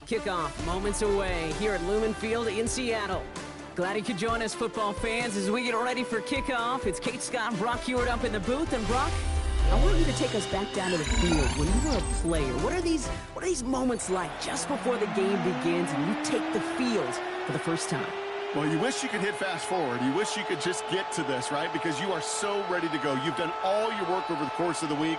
Kickoff moments away here at Lumen Field in Seattle. Glad you could join us, football fans, as we get ready for kickoff. It's Kate Scott and Brock Hewitt up in the booth. And Brock, I want you to take us back down to the field. When you were a player, what are these moments like just before the game begins and you take the field for the first time? Well, you wish you could hit fast forward. You wish you could just get to this, right? Because you are so ready to go. You've done all your work over the course of the week.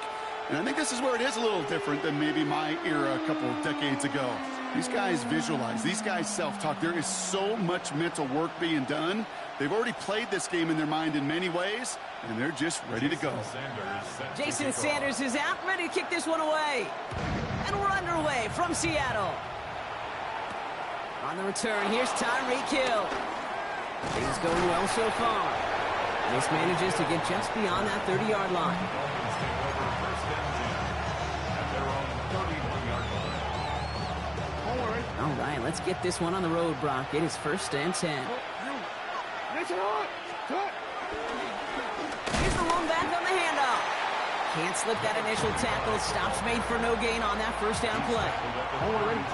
And I think this is where it is a little different than maybe my era a couple of decades ago. These guys visualize. These guys self-talk. There is so much mental work being done. They've already played this game in their mind in many ways, and they're just ready to go. Jason Sanders is out, ready to kick this one away. And we're underway from Seattle. On the return, here's Tyreek Hill. Things going well so far. This manages to get just beyond that 30-yard line. All right, let's get this one on the road, Brock. It is 1st and 10. Here's the one back on the handoff. Can't slip that initial tackle. Stops made for no gain on that first down play.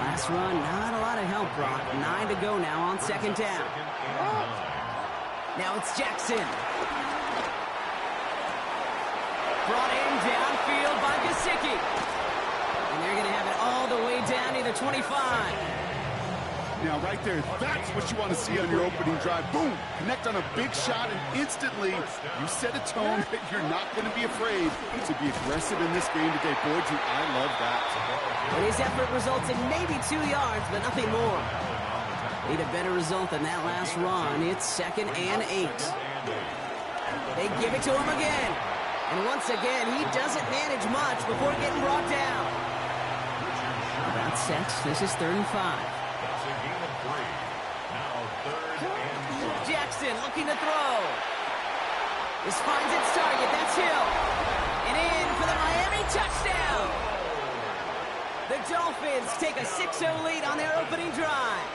Last run, not a lot of help, Brock. 9 to go now on 2nd down. Now it's Jackson. Brought in downfield by Gesicki. And they're going to have it all the way down to the 25. Now, right there, that's what you want to see on your opening drive. Boom! Connect on a big shot, and instantly you set a tone that you're not going to be afraid to be aggressive in this game today. Boy, do I love that. And his effort results in maybe 2 yards, but nothing more. Need a better result than that last run. It's 2nd and 8. They give it to him again. And once again, he doesn't manage much before getting brought down. About set. This is 3rd and 5. Jackson looking to throw. This finds its target. That's Hill. And in for the Miami touchdown. The Dolphins take a 6-0 lead on their opening drive.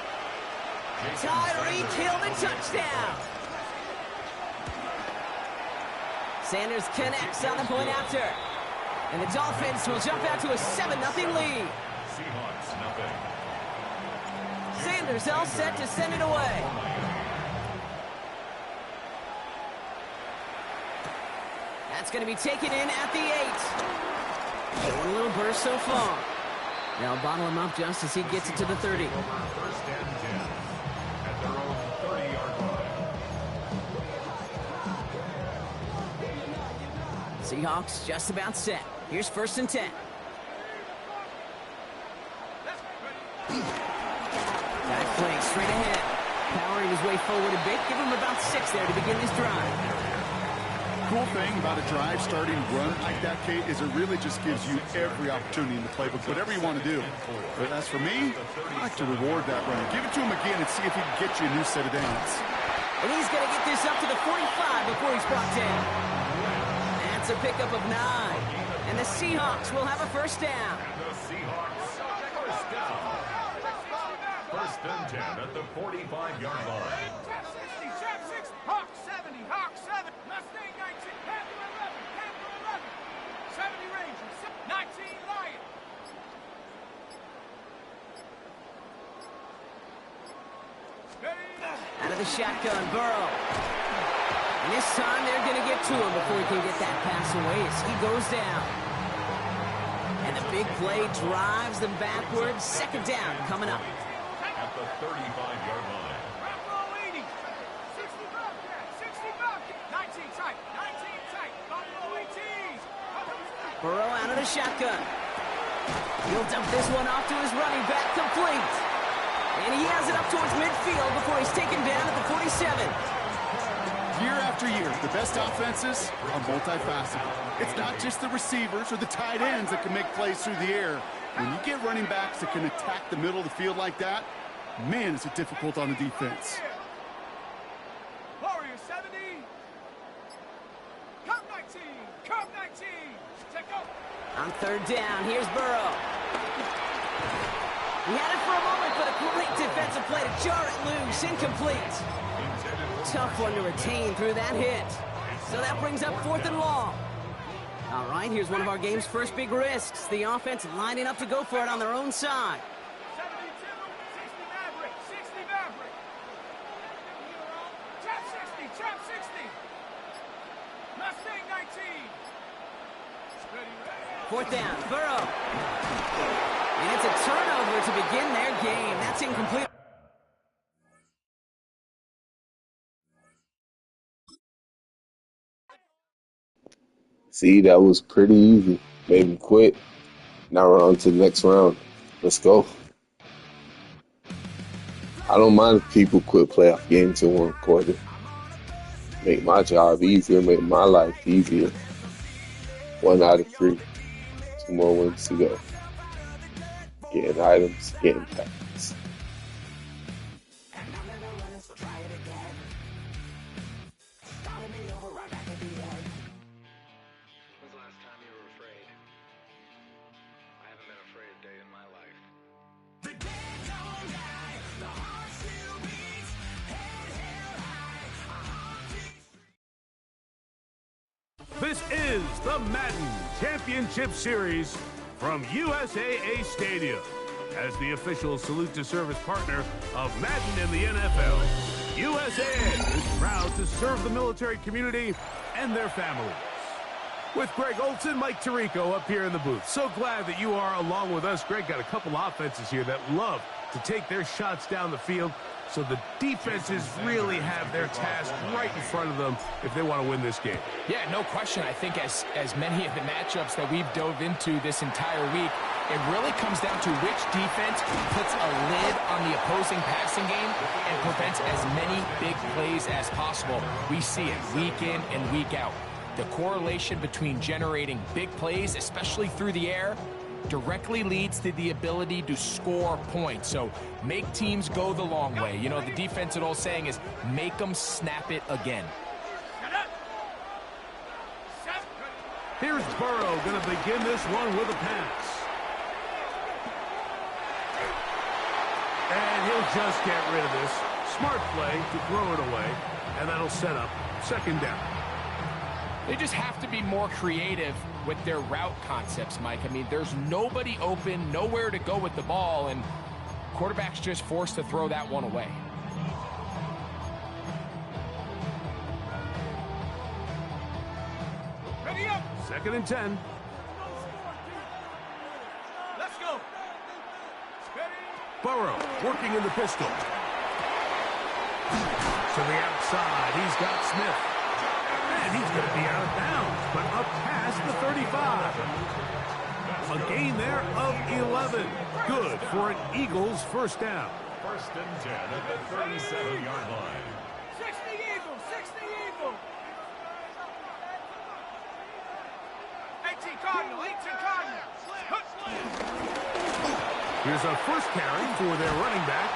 Tyreek Hill, the touchdown. Sanders connects on the point after. And the Dolphins will jump out to a 7-0 lead. Sanders all set to send it away. That's going to be taken in at the 8. Showing a little burst so far. They'll bottle him up just as he gets it to the 30. 1st and 10 at their own 30-yard line. Seahawks just about set. Here's 1st and 10. Back play straight ahead. Powering his way forward a bit. Give him about 6 there to begin this drive. Cool thing about a drive starting run like that, Kate, is it really just gives you every opportunity in the playbook, whatever you want to do. But as for me, I like to reward that run. Give it to him again and see if he can get you a new set of downs. And he's going to get this up to the 45 before he's brought down. That's a pickup of 9. And the Seahawks will have a 1st down. The Seahawks, 1st down. 1st and 10 at the 45-yard line. Hawk 70, Hawk 7, Mustang 19, Panther 11, Panther 11, 70 Rangers, 19 Lion. Out of the shotgun, Burrow. And this time they're going to get to him before he can get that pass away as he goes down. And the big play drives them backwards. 2nd down coming up. At the 35-yard line. Buffalo 80, 60 Bobcat, 60 Bobcat, 19 tight, 19 tight, Buffalo 18. Burrow out of the shotgun. He'll dump this one off to his running back, complete. And he has it up towards midfield before he's taken down at the 47. Year after year, the best offenses are multifaceted. It's not just the receivers or the tight ends that can make plays through the air. When you get running backs that can attack the middle of the field like that, man, is it difficult on the defense. Warrior 70. Cup 19. Cup 19. Take over. On 3rd down, here's Burrow. He had it for a moment, but a great defensive play to jar it loose. Incomplete. Tough one to retain through that hit. So that brings up 4th and long. All right, here's one of our game's first big risks. The offense lining up to go for it on their own side. 72. Fourth down, Burrow. And it's a turnover to begin their game. That's incomplete. See, that was pretty easy. Made him quit. Now we're on to the next round. Let's go. I don't mind if people quit playoff games in one quarter. Make my job easier, make my life easier. 1 out of 3. 2 more wins to go. Getting items, getting packs. This is the Madden Championship Series from USAA Stadium. As the official salute to service partner of Madden and the NFL, USAA is proud to serve the military community and their families. With Greg Olson, Mike Tirico up here in the booth. So glad that you are along with us. Greg got a couple offenses here that love to take their shots down the field, so the defenses really have their task right in front of them if they want to win this game. Yeah, no question. I think as many of the matchups that we've dove into this entire week, it really comes down to which defense puts a lid on the opposing passing game and prevents as many big plays as possible. We see it week in and week out. The correlation between generating big plays, especially through the air, directly leads to the ability to score points. So make teams go the long way. You know, the defensive old saying is make them snap it again. Here's Burrow going to begin this one with a pass. And he'll just get rid of this. Smart play to throw it away, and that'll set up 2nd down. They just have to be more creative with their route concepts, Mike. I mean, there's nobody open, nowhere to go with the ball, and quarterback's just forced to throw that one away. Ready up. 2nd and 10. Let's go. Burrow working in the pistol. To the outside, he's got Smith. And he's going to be out of bounds, but up past the 35. A gain there of 11. Good for an Eagles 1st down. 1st and 10 at the 37-yard line. 60 Eagles, 60 Eagles. 18 Cardinal, 18 Cardinal. Here's a 1st carry for their running back.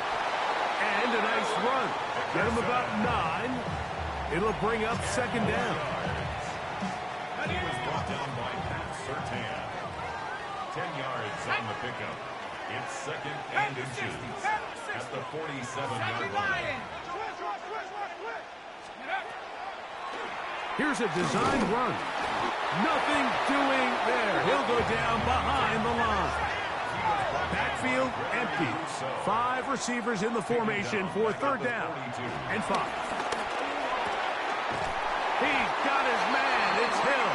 And a nice run. Get him about 9. It'll bring up 2nd down. He was brought down by Pat Surtain. 10 yards on the pickup. It's 2nd and inches at the 47-yard line. Here's a designed run. Nothing doing there. He'll go down behind the line. Backfield empty. 5 receivers in the formation for 3rd down and 5. He got his man. It's Hill.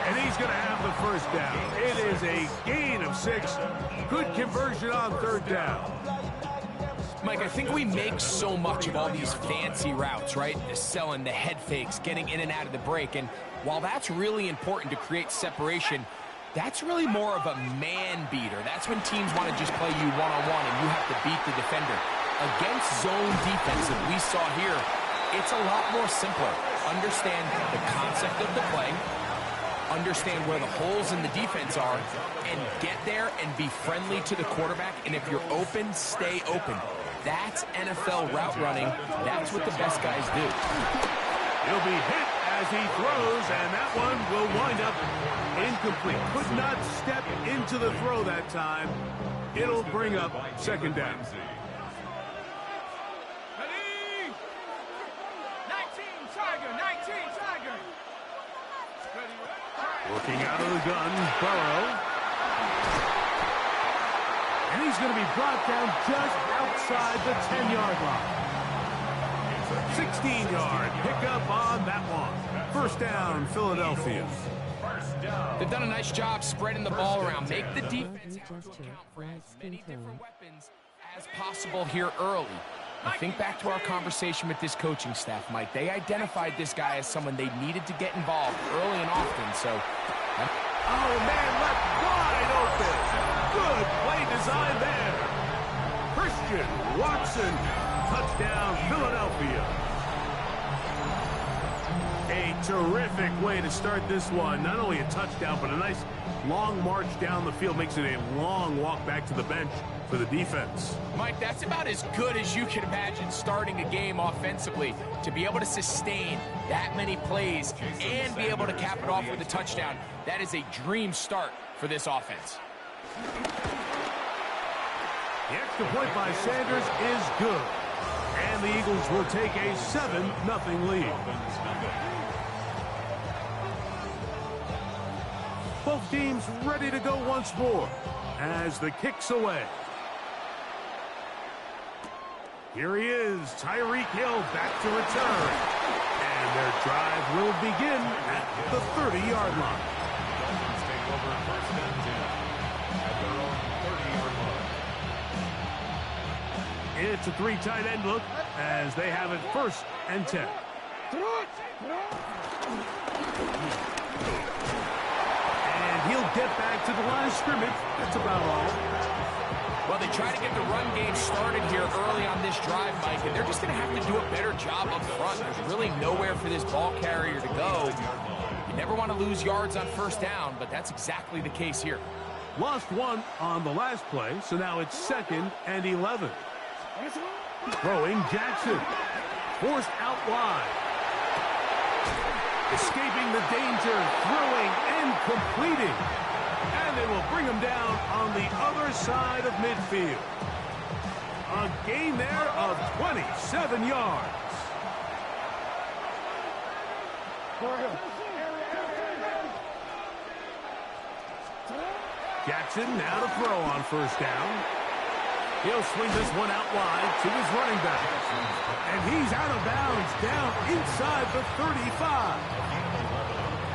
And he's going to have the 1st down. It is a gain of 6. Good conversion on 3rd down. Mike, I think we make so much of all these fancy routes, right? The selling, the head fakes, getting in and out of the break. And while that's really important to create separation, that's really more of a man beater. That's when teams want to just play you one-on-one and you have to beat the defender. Against zone defense that we saw here, it's a lot more simpler. Understand the concept of the play, understand where the holes in the defense are, and get there and be friendly to the quarterback. And if you're open, stay open. That's NFL route running. That's what the best guys do. He'll be hit as he throws, and that one will wind up incomplete. Could not step into the throw that time. It'll bring up 2nd down. Ready? 19 Tiger, 19 Tiger. Working out of the gun, Burrow. And he's going to be brought down just outside the 10-yard line. 16-yard pickup on that one. 1st down, Philadelphia. 1st down. They've done a nice job spreading the ball around. Make the defense have to account for as many different weapons as possible here early. I think back to our conversation with this coaching staff, Mike. They identified this guy as someone they needed to get involved early and often, so... Oh, man, left wide open. Good play design there. Christian Watson, touchdown, Philadelphia. A terrific way to start this one. Not only a touchdown, but a nice long march down the field. Makes it a long walk back to the bench for the defense. Mike, that's about as good as you can imagine starting a game offensively. To be able to sustain that many plays and be able to cap it off with a touchdown, that is a dream start for this offense. The extra point by Sanders is good. And the Eagles will take a 7-0 lead. Both teams ready to go once more as the kick's away. Here he is, Tyreek Hill back to return. And their drive will begin at the 30-yard line. Dolphins take over first and 10 at their own 30-yard line. It's a 3 tight end look as they have it first and 10. And he'll get back to the line of scrimmage. That's about all. Well, they try to get the run game started here early on this drive, Mike, and they're just going to have to do a better job up front. There's really nowhere for this ball carrier to go. You never want to lose yards on first down, but that's exactly the case here. Lost one on the last play, so now it's 2nd and 11. Throwing Jackson. Forced out wide. Escaping the danger, throwing and completing. And they will bring him down on the other side of midfield. A gain there of 27 yards. Jackson now to throw on first down. He'll swing this one out wide to his running back. And he's out of bounds down inside the 35.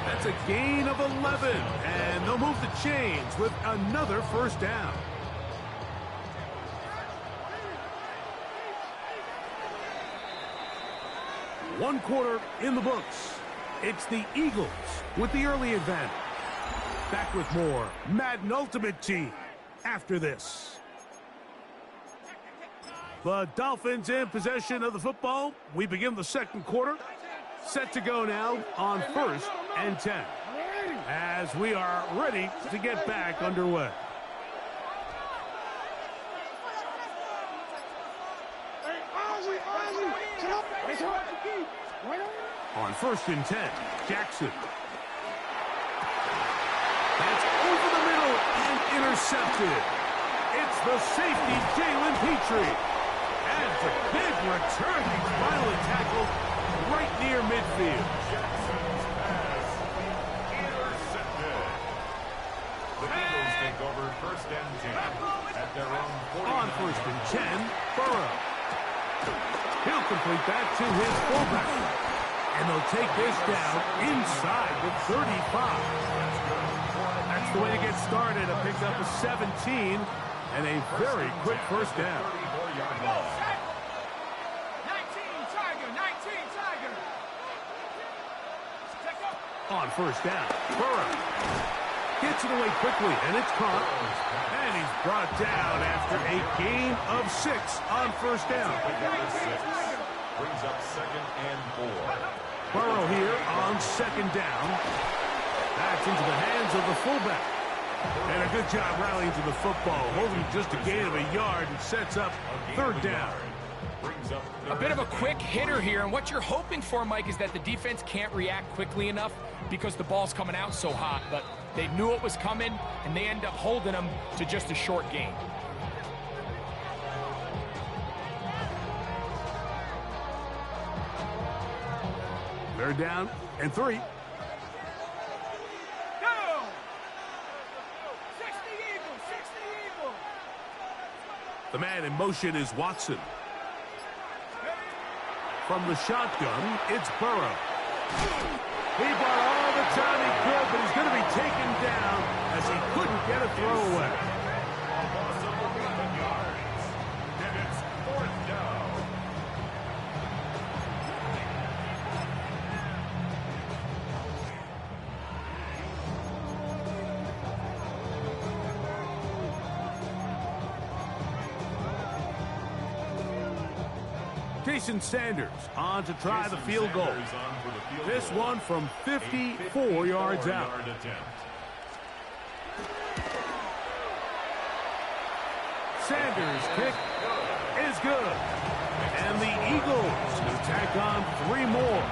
That's a gain of 11. And they'll move the chains with another first down. One quarter in the books. It's the Eagles with the early advantage. Back with more Madden Ultimate Team after this. The Dolphins in possession of the football. We begin the second quarter. Set to go now on first and 10. As we are ready to get back underway. On first and 10, Jackson. That's over the middle and intercepted. It's the safety, Jalen Petrie. And it's a big return. He's finally tackled right near midfield. Jackson's pass intercepted. The Eagles take over first and 10 at their own 40. On first and 10, Burrow. He'll complete that to his fullback. And they'll take this down inside the 35. That's the way to get started. A pick up of 17 and a very quick first down. 34-yard line. 19 Tiger. On first down, Burrow gets it away quickly, and it's caught. And he's brought down after a gain of 6 on first down. Brings up 2nd and 4. Burrow here on 2nd down. That's into the hands of the fullback. And a good job rallying to the football, holding just a gain of a yard and sets up 3rd down. A bit of a quick hitter here, and what you're hoping for, Mike, is that the defense can't react quickly enough because the ball's coming out so hot, but they knew it was coming, and they end up holding them to just a short gain. They're down and 3. Go! 60 Eagles. The man in motion is Watson. From the shotgun, it's Burrow. He brought all the time he could, but he's going to be taken Jason Sanders on to try the field goal. This one from 54 yards out. Sanders' kick is good. And the Eagles will tack on 3 more,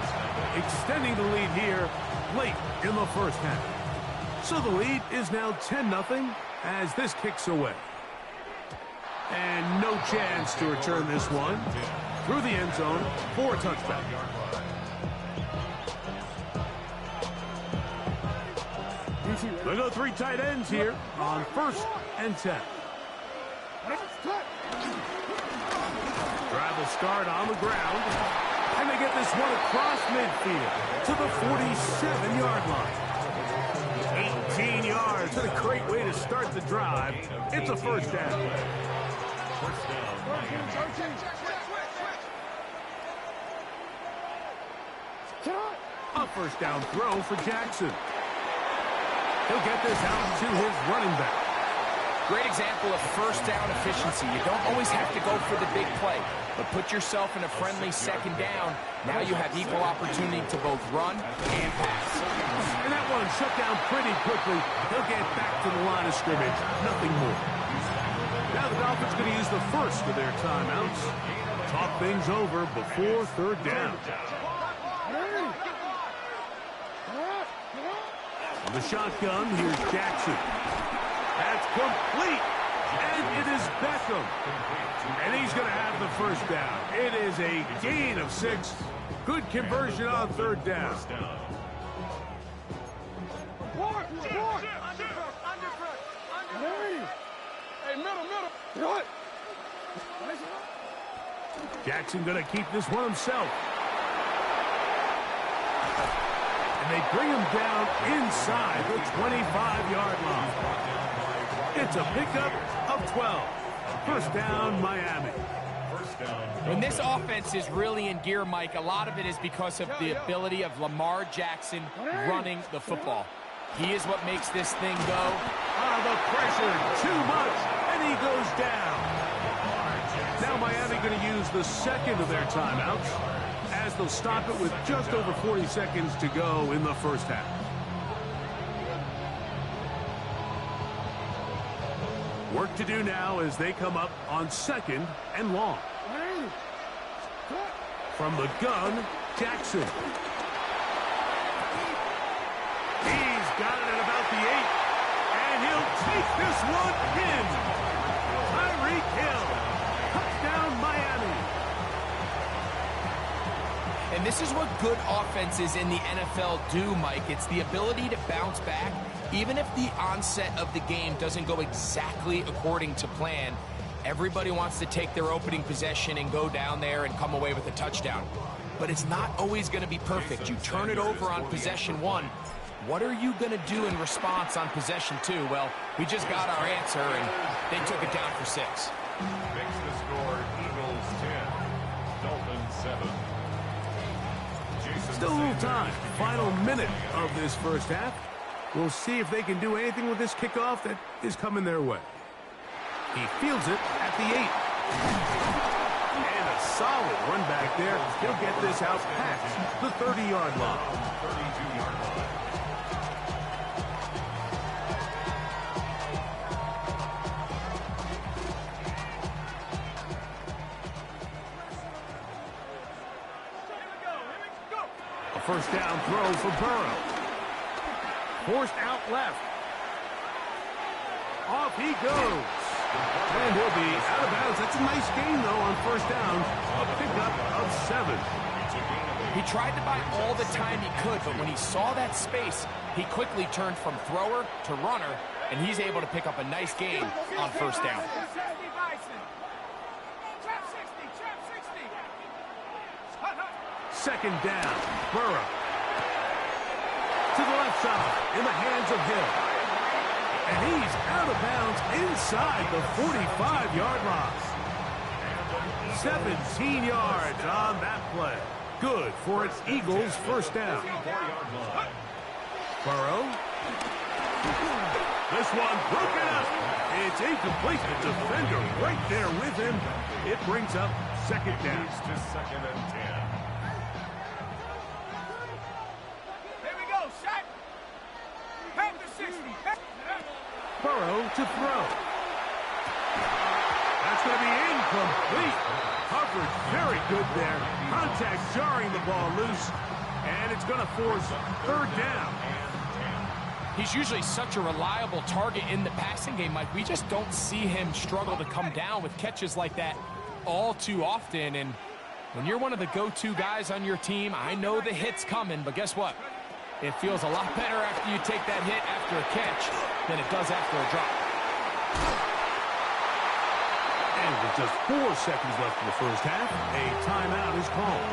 extending the lead here late in the first half. So the lead is now 10-0 as this kicks away. And no chance to return this one through the end zone for a touchback. They go 3 tight ends here on 1st and 10. Drive will start on the ground, and they get this one across midfield to the 47-yard line. 18 yards, and a great way to start the drive. It's a first down. A first down throw for Jackson. He'll get this out to his running back. Great example of first down efficiency. You don't always have to go for the big play, but put yourself in a friendly second down. Now you have equal opportunity to both run and pass. And that one shut down pretty quickly. He'll get back to the line of scrimmage. Nothing more. Now the Dolphins going to use the first of their timeouts. Talk things over before 3rd down. On the shotgun, here's Jackson. That's complete. And it is Beckham. And he's going to have the first down. It is a gain of 6. Good conversion on 3rd down. Jackson going to keep this one himself. And they bring him down inside the 25-yard line. It's a pickup of 12. First down, Miami. When this offense is really in gear, Mike, a lot of it is because of the ability of Lamar Jackson running the football. He is what makes this thing go. The pressure, too much, and he goes down. Now Miami going to use the second of their timeouts as they'll stop it with just over 40 seconds to go in the first half. Work to do now as they come up on 2nd and long. From the gun, Jackson. He's got it at about the 8. And he'll take this one in. Tyreek Hill. Touchdown, Miami. And this is what good offenses in the NFL do, Mike. It's the ability to bounce back. Even if the onset of the game doesn't go exactly according to plan, everybody wants to take their opening possession and go down there and come away with a touchdown. But it's not always going to be perfect. You turn it over on possession 1. What are you going to do in response on possession 2? Well, we just got our answer, and they took it down for 6. Makes the score Eagles 10, Dolphins 7. Still a little time. Final minute of this first half. We'll see if they can do anything with this kickoff that is coming their way. He fields it at the 8. And a solid run back there. He'll get this out past the 30-yard line. 32-yard line. A first down throw for Burrow. Forced out left. Off he goes. And he'll be out of bounds. That's a nice gain, though, on first down. A pickup of 7. He tried to buy all the time he could, but when he saw that space, he quickly turned from thrower to runner, and he's able to pick up a nice gain on first down. Second down. Burrow. To the left side, in the hands of Hill. And he's out of bounds inside the 45-yard line. 17 yards on that play. Good for an Eagles first down. Burrow. This one broken up. It's incomplete. The defender right there with him. It brings up second down. To second and 10. Here we go, set. Back to 60. Burrow to throw. That's going to be incomplete. Coverage very good there. Contact jarring the ball loose. And it's going to force third down. He's usually such a reliable target in the passing game, Mike. We just don't see him struggle to come down with catches like that all too often. And when you're one of the go-to guys on your team, I know the hit's coming, but guess what? It feels a lot better after you take that hit after a catch than it does after a drop. And with just 4 seconds left in the first half, a timeout is called.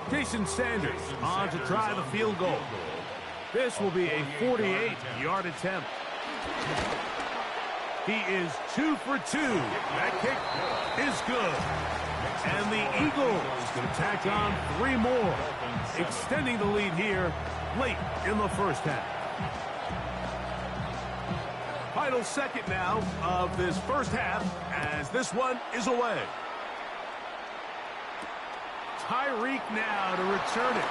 Jason Sanders on to try the field goal. This will be a 48-yard attempt. He is 2 for 2. That kick is good. And the Eagles going to tack on 3 more, extending the lead here late in the first half. Final second now of this first half as this one is away. Tyreek now to return it.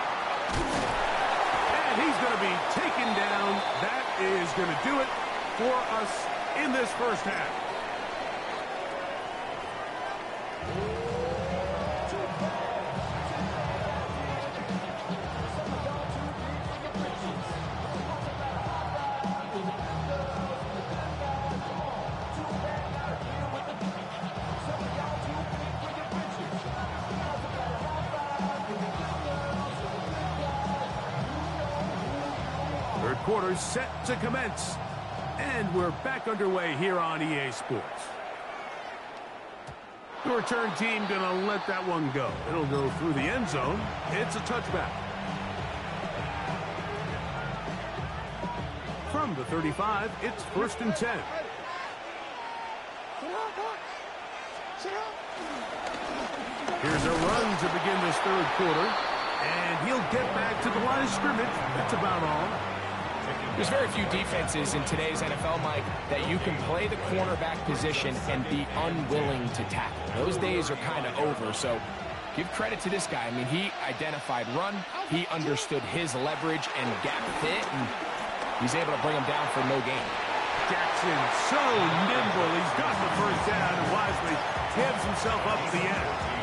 And he's going to be taken down. That is going to do it for us in this first half. Third quarter set to commence. And we're back underway here on EA Sports. The return team going to let that one go. It'll go through the end zone. It's a touchback. From the 35, it's 1st and 10. Here's a run to begin this third quarter. And he'll get back to the line of scrimmage. That's about all. There's very few defenses in today's NFL, Mike, that you can play the cornerback position and be unwilling to tackle. Those days are kind of over, so give credit to this guy. I mean, he identified run, he understood his leverage and gap fit, and he's able to bring him down for no gain. Jackson, so nimble. He's got the first down and wisely tabs himself up at the end.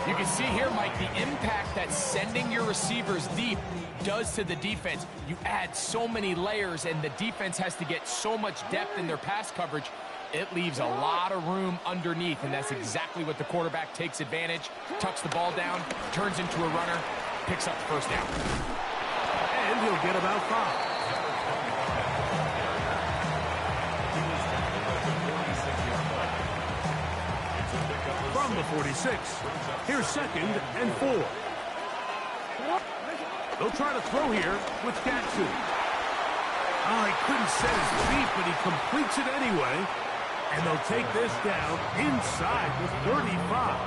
You can see here, Mike, the impact that sending your receivers deep does to the defense. You add so many layers, and the defense has to get so much depth in their pass coverage. It leaves a lot of room underneath, and that's exactly what the quarterback takes advantage, tucks the ball down, turns into a runner, picks up the first down. And he'll get about 5. From the 46, here's 2nd and 4. They'll try to throw here with Jackson. Oh, he couldn't set his feet, but he completes it anyway. And they'll take this down inside the 35.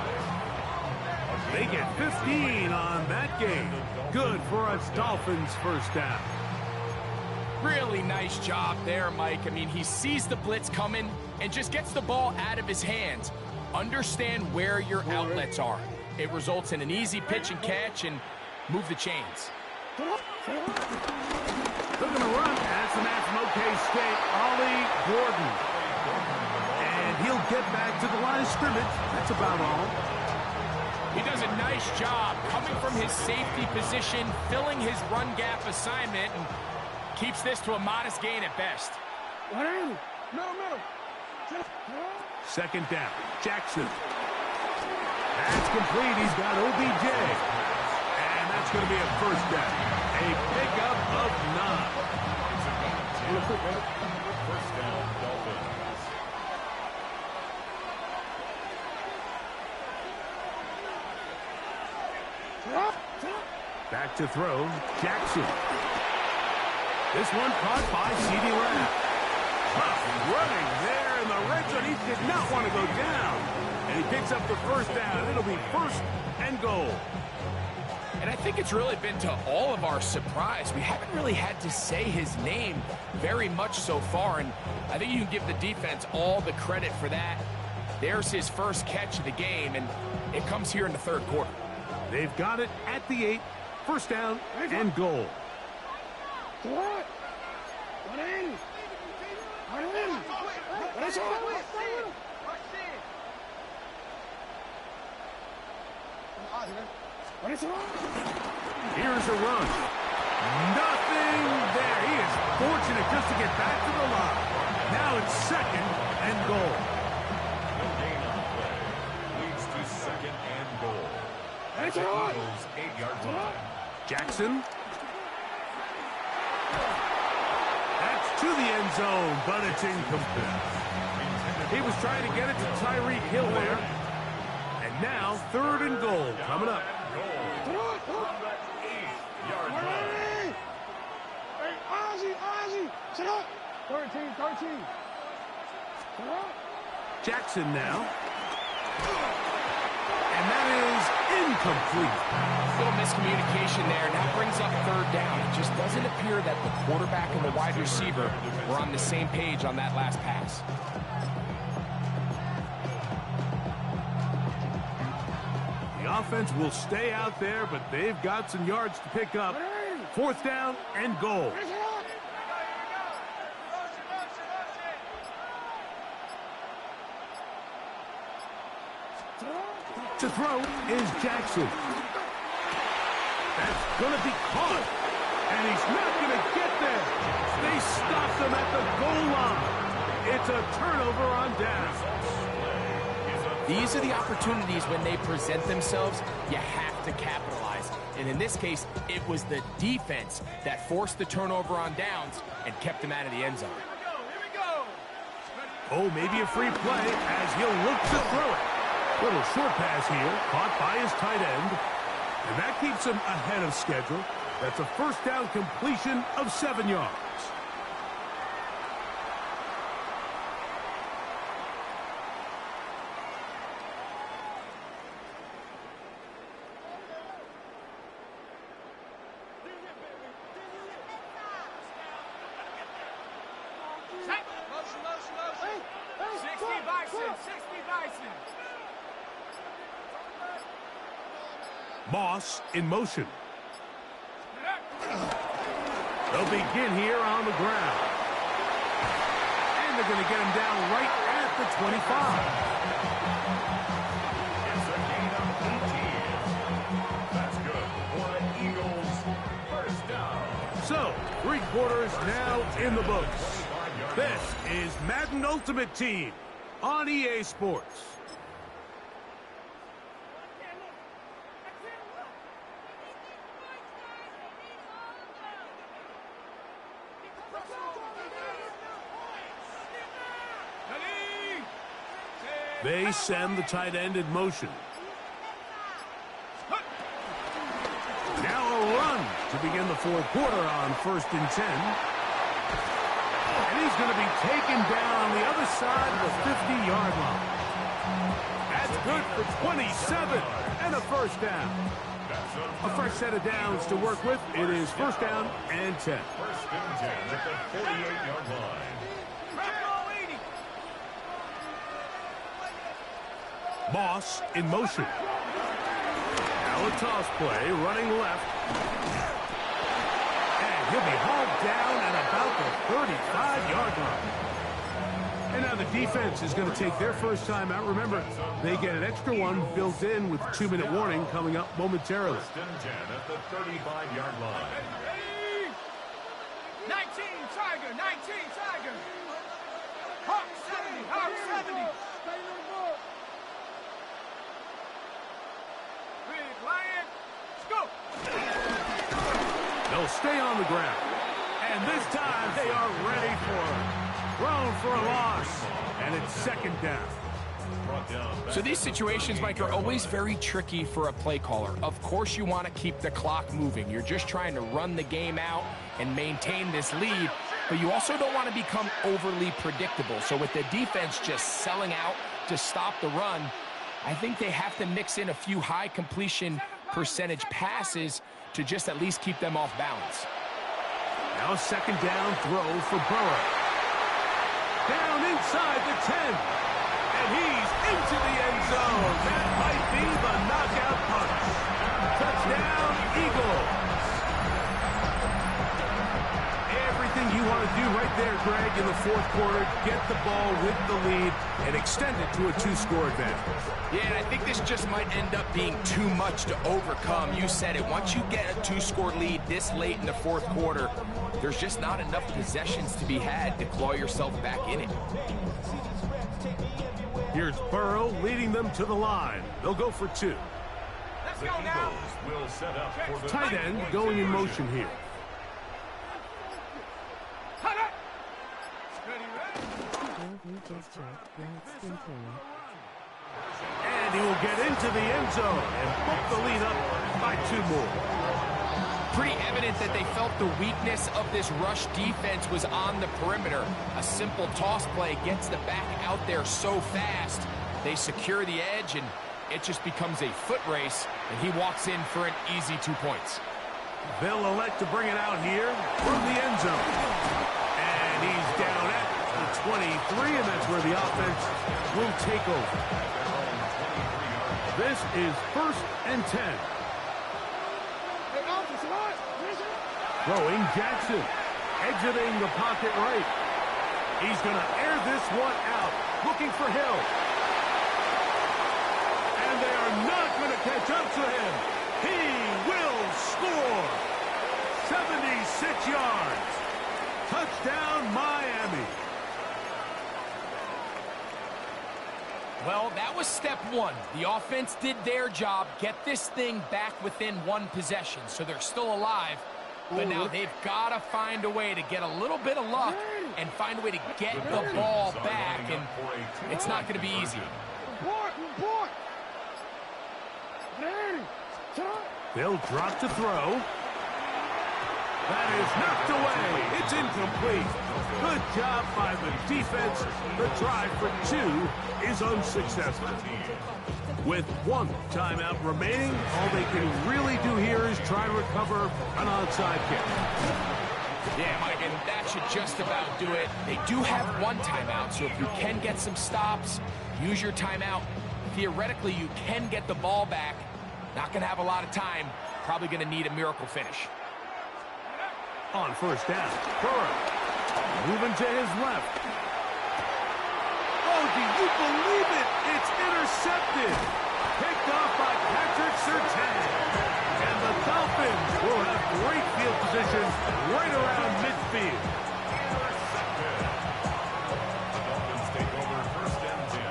They get 15 on that game. Good for us Dolphins first down. Really nice job there, Mike. I mean, he sees the blitz coming and just gets the ball out of his hands. Understand where your outlets are. It results in an easy pitch and catch and move the chains. They're going to run. That's the man from OK State, Ollie Gordon. And he'll get back to the line of scrimmage. That's about all. He does a nice job coming from his safety position, filling his run gap assignment, and keeps this to a modest gain at best. Middle. 2nd down. Jackson. That's complete. He's got OBJ. And that's going to be a first down. A pickup of 9. First down, Dolphins. Back to throw. Jackson. This one caught by CeeDee Lamb. Tough running there in the red zone. He did not want to go down. And he picks up the first down. It'll be 1st and goal. And I think it's really been to all of our surprise. We haven't really had to say his name very much so far, and I think you can give the defense all the credit for that. There's his first catch of the game, and it comes here in the third quarter. They've got it at the 8, first down and goal. Here's a run. Nothing there. He is fortunate just to get back to the line. Now it's second and goal. No gain on the play. Leads to second and goal. At the Eagles' 8-yard line. Jackson. That's to the end zone, but it's incomplete. He was trying to get it to Tyreek Hill there. And now third and goal coming up. Jackson now. And that is incomplete. Little miscommunication there. Now brings up third down. It just doesn't appear that the quarterback and the wide receiver were on the same page on that last pass. The offense will stay out there, but they've got some yards to pick up. Fourth down and goal. To throw is Jackson. That's going to be caught. And he's not going to get there. They stopped him at the goal line. It's a turnover on down. These are the opportunities when they present themselves, you have to capitalize. And in this case, it was the defense that forced the turnover on downs and kept them out of the end zone. Oh, maybe a free play as he'll look to throw it. Little short pass here, caught by his tight end. And that keeps him ahead of schedule. That's a first down completion of 7 yards. Motion. 60 Bison. Moss in motion. They'll begin here on the ground. And they're going to get him down right at the 25. It's a gain of 18. That's good for the Eagles' first down. So, 3 quarters now in the books. This is Madden Ultimate Team on EA Sports. They send the tight end in motion. Now a run to begin the fourth quarter on 1st and 10. And he's going to be taken down on the other side of the 50-yard line. That's good for 27 and a first down. A fresh set of downs to work with. It is first down and 10. First and 10 at the 48-yard line. Moss in motion. Now a toss play, running left. And he'll be hauled down at about the 35-yard line. And now the defense is going to take their first time out. Remember, they get an extra one built in with 2-minute warning coming up momentarily. First and 10 at the 35-yard line. 19 Tiger. Hawk 70. Lion, scoop. They'll stay on the ground. And this time they are ready for it. Thrown for a loss. And it's second down. So these situations, Mike, are always very tricky for a play caller. Of course you want to keep the clock moving. You're just trying to run the game out and maintain this lead. But you also don't want to become overly predictable. So with the defense just selling out to stop the run, I think they have to mix in a few high completion percentage passes to just at least keep them off balance. Now second down throw for Burrow. Down inside the 10. And he's into the end zone. That might be the knockout punch. Touchdown, Eagles. Everything you want to do right there, Greg, in the fourth quarter, get the ball with the lead and extend it to a 2-score advantage. Yeah, and I think this just might end up being too much to overcome. You said it. Once you get a 2-score lead this late in the fourth quarter, there's just not enough possessions to be had to claw yourself back in it. Here's Burrow leading them to the line. They'll go for 2. Let's go now. Will set up for the Tight end going in motion here. And he will get into the end zone and book the lead up by 2 more. Pretty evident that they felt the weakness of this rush defense was on the perimeter. A simple toss play gets the back out there so fast. They secure the edge, and it just becomes a foot race, and he walks in for an easy 2 points. They'll elect to bring it out here from the end zone. And he's down at the 23, and that's where the offense will take over. This is 1st and 10. Throwing Jackson. Exiting the pocket right. He's going to air this one out. Looking for Hill. And they are not going to catch up to him. He will score. 76 yards. Touchdown, Miami. Well, that was step 1. The offense did their job, get this thing back within 1 possession, so they're still alive. But now they've got to find a way to get a little bit of luck and find a way to get the ball back, and it's not going to be easy. They'll drop to throw. That is knocked away. It's incomplete. Good job by the defense. The drive for 2 is unsuccessful. With 1 timeout remaining, all they can really do here is try to recover an onside kick. Yeah, Mike, and that should just about do it. They do have 1 timeout, so if you can get some stops, use your timeout. Theoretically, you can get the ball back. Not going to have a lot of time. Probably going to need a miracle finish. On 1st down, Burrow moving to his left. Oh, do you believe it? It's intercepted. Picked off by Patrick Surtain. And the Dolphins will have great field position right around midfield. The Dolphins take over 1st and 10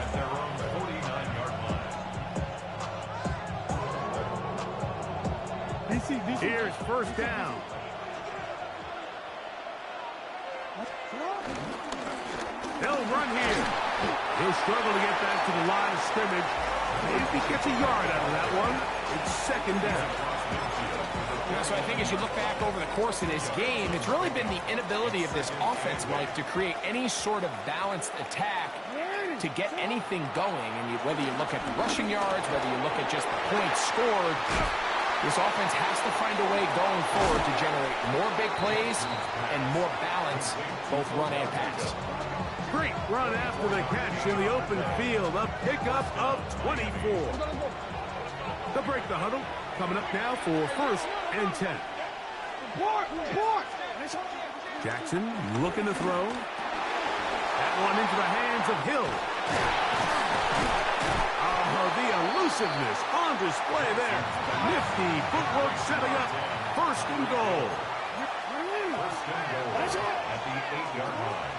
at their own 49-yard line. Here's 1st down. They'll run here. He'll struggle to get back to the line of scrimmage. If he gets a yard out of that one, it's 2nd down. Yeah, so I think as you look back over the course of this game, it's really been the inability of this offense, Mike, to create any sort of balanced attack to get anything going. And whether you look at the rushing yards, whether you look at just the points scored, this offense has to find a way going forward to generate more big plays and more balance, both run and pass. Great run after the catch in the open field. A pickup of 24. They'll break the huddle. Coming up now for 1st and 10. Jackson looking to throw. That one into the hands of Hill. Oh, the elusiveness on display there. Nifty footwork setting up 1st and goal. 1st and goal at the 8-yard line.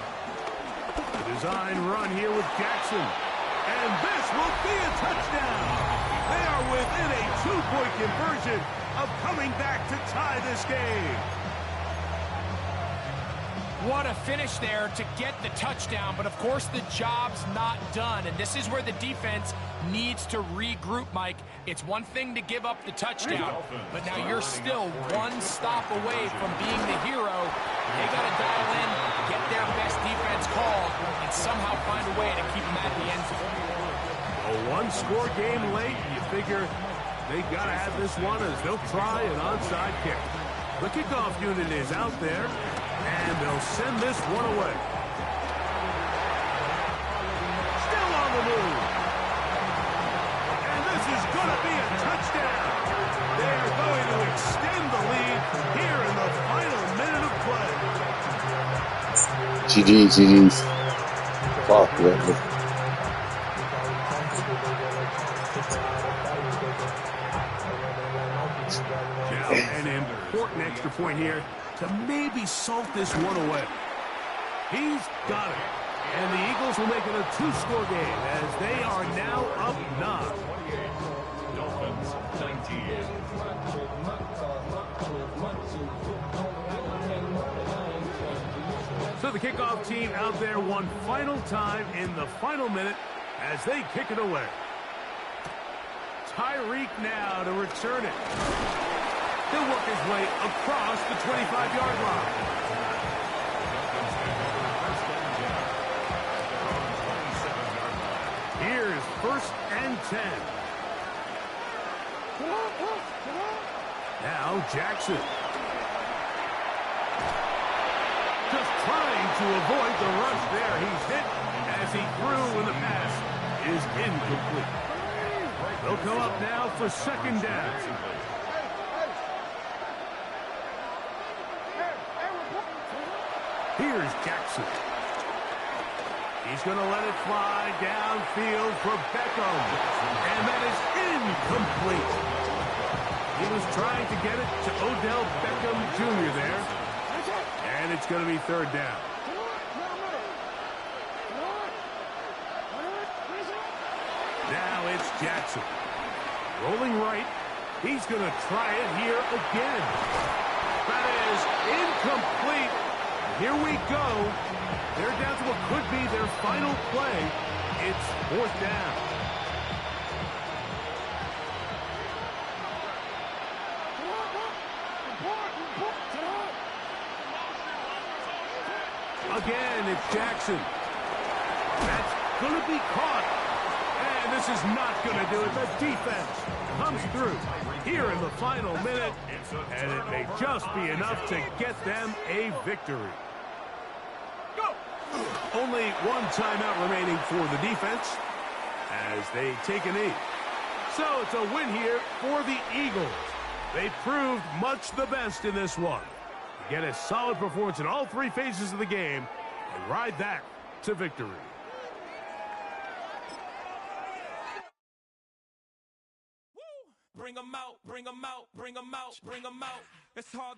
The design run here with Jackson. And this will be a touchdown. They are within a 2-point conversion of coming back to tie this game. What a finish there to get the touchdown, but of course the job's not done, and this is where the defense needs to regroup, Mike. It's one thing to give up the touchdown, but now you're still 1 stop away from being the hero. They got to dial in, get their best defense called, and somehow find a way to keep them at the end zone. A 1-score game late, you figure They got to have this one as they'll try an onside kick. The kickoff unit is out there, and they'll send this one away. Still on the move. And this is going to be a touchdown. They are going to extend the lead here in the final minute of play. GG's. Fuck, man. Now, an important extra point here to maybe salt this one away. He's got it. And the Eagles will make it a two-score game as they are now up 9. Dolphins 19. So the kickoff team out there one final time in the final minute as they kick it away. Tyreek now to return it. He'll work his way across the 25-yard line. Here's 1st and 10. Now Jackson. Just trying to avoid the rush there. He's hit as he threw when the pass is incomplete. They'll come up now for 2nd down. Here's Jackson. He's going to let it fly downfield for Beckham. And that is incomplete. He was trying to get it to Odell Beckham Jr. there. And it's going to be 3rd down. Now it's Jackson. Rolling right. He's going to try it here again. That is incomplete. Here we go. They're down to what could be their final play. It's 4th down. Again, it's Jackson. That's going to be caught. And this is not going to do it. The defense comes through here in the final minute. And it may just be enough to get them a victory. Only one timeout remaining for the defense as they take a knee. So it's a win here for the Eagles. They proved much the best in this one. Get a solid performance in all 3 phases of the game and ride that to victory. Bring 'em out, bring 'em out, bring 'em out, bring 'em out. It's hard.